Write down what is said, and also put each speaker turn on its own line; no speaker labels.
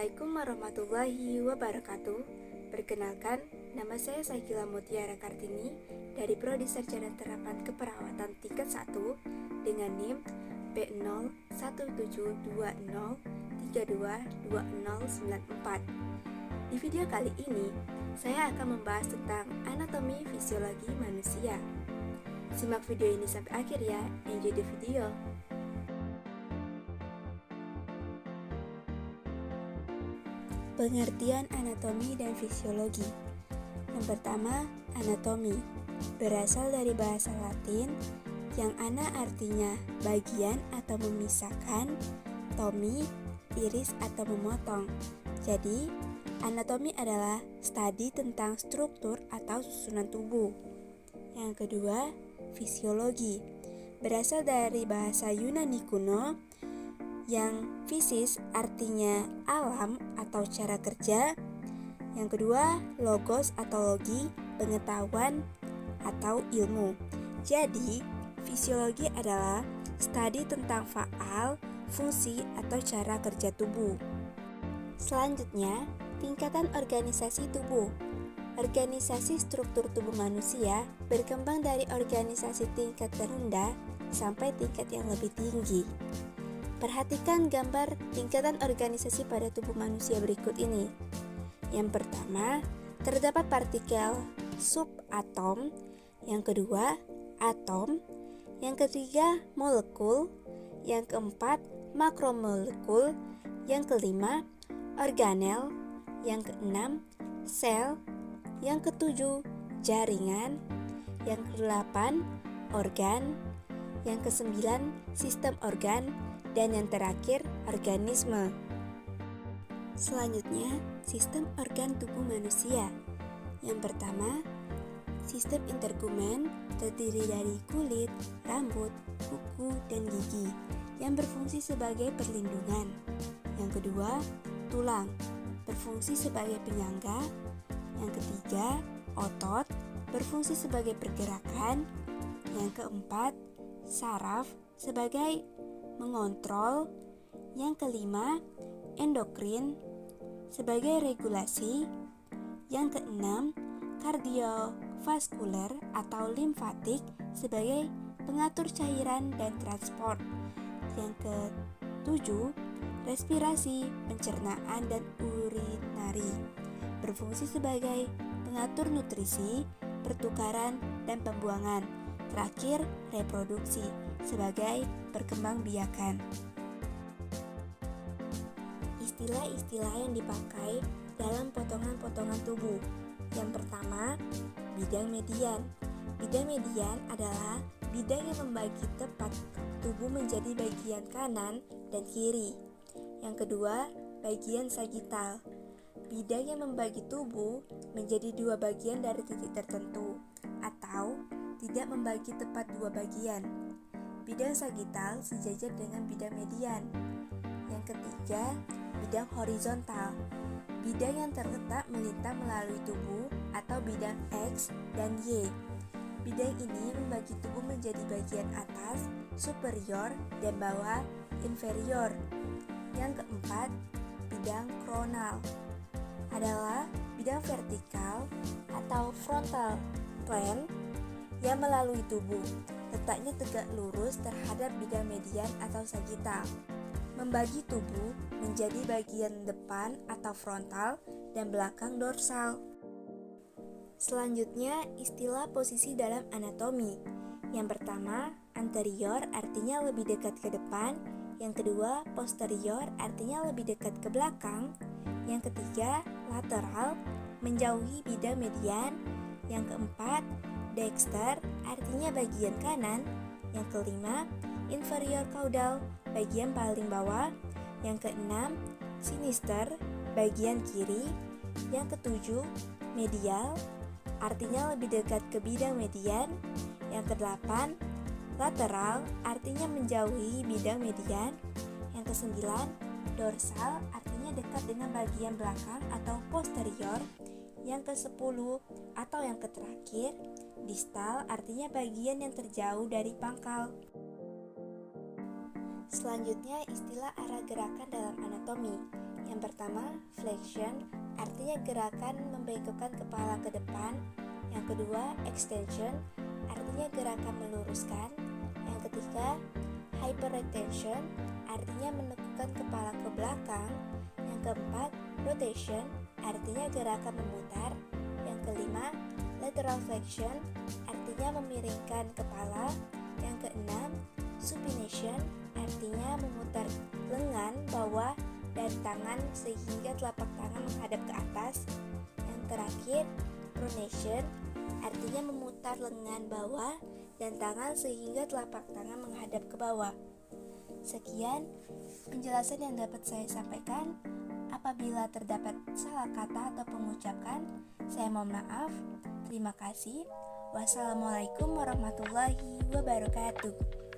Assalamualaikum warahmatullahi wabarakatuh. Perkenalkan, nama saya Saikila Mutiara Kartini dari Prodi Sarjana Terapan Keperawatan tingkat 1 dengan NIM P01720322094. Di video kali ini, saya akan membahas tentang anatomi fisiologi manusia. Simak video ini sampai akhir ya. Enjoy the video. Pengertian anatomi dan fisiologi. Yang pertama, anatomi berasal dari bahasa Latin yang ana artinya bagian atau memisahkan, tomi, iris atau memotong. Jadi, anatomi adalah studi tentang struktur atau susunan tubuh. Yang kedua, fisiologi berasal dari bahasa Yunani kuno yang fisis artinya alam atau cara kerja. Yang kedua, logos atau logi, pengetahuan atau ilmu. Jadi, fisiologi adalah studi tentang faal, fungsi atau cara kerja tubuh. Selanjutnya, tingkatan organisasi tubuh. Organisasi struktur tubuh manusia berkembang dari organisasi tingkat terendah sampai tingkat yang lebih tinggi. Perhatikan gambar tingkatan organisasi pada tubuh manusia berikut ini. Yang pertama, terdapat partikel subatom. Yang kedua, atom. Yang ketiga, molekul. Yang keempat, makromolekul. Yang kelima, organel. Yang keenam, sel. Yang ketujuh, jaringan. Yang kedelapan, organ. Yang kesembilan, sistem organ. Dan yang terakhir, organisme. Selanjutnya, sistem organ tubuh manusia. Yang pertama, sistem intergumen terdiri dari kulit, rambut, kuku, dan gigi yang berfungsi sebagai perlindungan. Yang kedua, tulang berfungsi sebagai penyangga. Yang ketiga, otot berfungsi sebagai pergerakan. Yang keempat, saraf sebagai mengontrol. Yang kelima, endokrin sebagai regulasi. Yang keenam, kardiovaskuler atau limfatik sebagai pengatur cairan dan transport. Yang ketujuh, respirasi, pencernaan dan urinari berfungsi sebagai pengatur nutrisi, pertukaran dan pembuangan. Terakhir, reproduksi sebagai perkembangbiakan. Istilah-istilah yang dipakai dalam potongan-potongan tubuh. Yang pertama, bidang median. Bidang median adalah bidang yang membagi tepat tubuh menjadi bagian kanan dan kiri. Yang kedua, bagian sagital. Bidang yang membagi tubuh menjadi dua bagian dari titik tertentu atau tidak membagi tepat dua bagian. Bidang sagital sejajar dengan bidang median. Yang ketiga, bidang horizontal. Bidang yang terletak melintang melalui tubuh atau bidang X dan Y. Bidang ini membagi tubuh menjadi bagian atas, superior, dan bawah, inferior. Yang keempat, bidang kronal adalah bidang vertikal atau frontal plane yang melalui tubuh, letaknya tegak lurus terhadap bidang median atau sagital. Membagi tubuh menjadi bagian depan atau frontal dan belakang dorsal. Selanjutnya, istilah posisi dalam anatomi. Yang pertama, anterior artinya lebih dekat ke depan. Yang kedua, posterior artinya lebih dekat ke belakang. Yang ketiga, lateral menjauhi bidang median. Yang keempat, dexter artinya bagian kanan. Yang kelima, inferior caudal bagian paling bawah. Yang keenam, sinister bagian kiri. Yang ketujuh, medial artinya lebih dekat ke bidang median. Yang kedelapan, lateral artinya menjauhi bidang median. Yang kesembilan, dorsal artinya dekat dengan bagian belakang atau posterior. Yang ke-10 atau yang terakhir, distal artinya bagian yang terjauh dari pangkal. Selanjutnya, istilah arah gerakan dalam anatomi. Yang pertama, flexion, artinya gerakan membengkokkan kepala ke depan. Yang kedua, extension, artinya gerakan meluruskan. Yang ketiga, hyperextension, artinya menekukkan kepala ke belakang. Yang keempat, rotation, artinya gerakan memutar. Yang kelima, lateral flexion, artinya memiringkan kepala. Yang keenam, supination, artinya memutar lengan bawah dan tangan sehingga telapak tangan menghadap ke atas. Yang terakhir, pronation, artinya memutar lengan bawah dan tangan sehingga telapak tangan menghadap ke bawah. Sekian penjelasan yang dapat saya sampaikan. Apabila terdapat salah kata atau pengucapan, saya mohon maaf. Terima kasih. Wassalamualaikum warahmatullahi wabarakatuh.